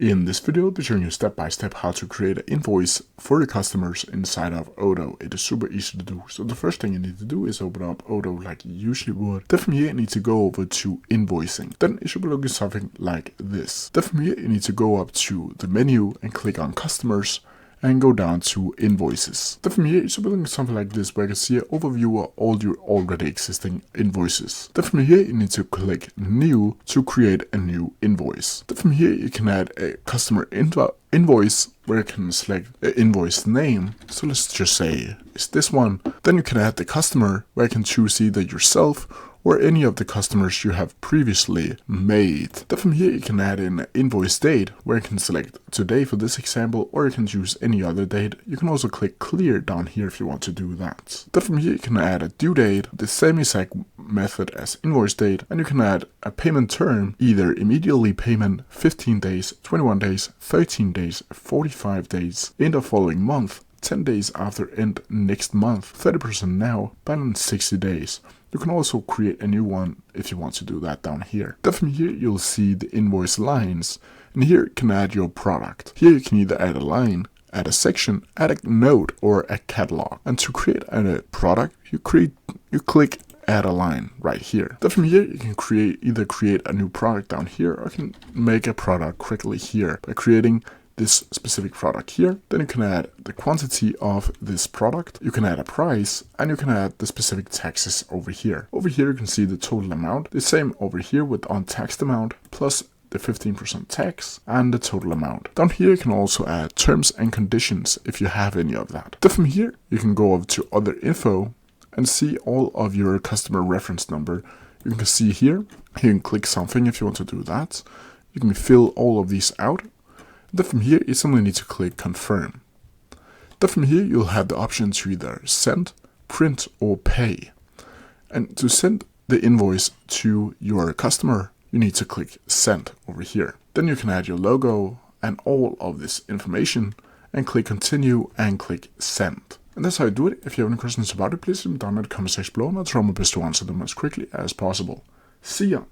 In this video, I'll be showing you step by step how to create an invoice for your customers inside of Odoo. It is super easy to do. So the first thing you need to do is open up Odoo like you usually would. Then from here, you need to go over to invoicing. Then it should be looking something like this. Then from here, you need to go up to the menu and click on customers and go down to invoices. Then from here, you should be looking something like this, where you can see an overview of all your already existing invoices. Then from here, you need to click new to create a new invoice. Then from here, you can add a customer invoice where you can select an invoice name. So let's just say it's this one. Then you can add the customer where you can choose either yourself or any of the customers you have previously made. Then from here you can add in an invoice date where you can select today for this example, or you can choose any other date. You can also click clear down here if you want to do that. Then from here you can add a due date, the same exact method as invoice date, and you can add a payment term, either immediately payment, 15 days, 21 days, 13 days, 45 days, end of following month, 10 days after end next month, 30% now, balance 60 days. You can also create a new one if you want to do that down here. Then from here you'll see the invoice lines, and here you can add your product. Here you can either add a line, add a section, add a note, or a catalog. And to create a product, you click add a line right here. Then from here you can either create a new product down here, or you can make a product quickly here by creating this specific product here. Then you can add the quantity of this product, you can add a price, and you can add the specific taxes over here. Over here you can see the total amount, the same over here with untaxed amount, plus the 15% tax and the total amount. Down here you can also add terms and conditions if you have any of that. Then from here you can go over to other info and see all of your customer reference number. You can see here, you can click something if you want to do that. You can fill all of these out. Then from here, you simply need to click confirm. Then from here, you'll have the option to either send, print, or pay. And to send the invoice to your customer, you need to click send over here. Then you can add your logo and all of this information and click continue and click send. And that's how you do it. If you have any questions about it, please leave them down in the comment section below, and I'll try my best to answer them as quickly as possible. See ya!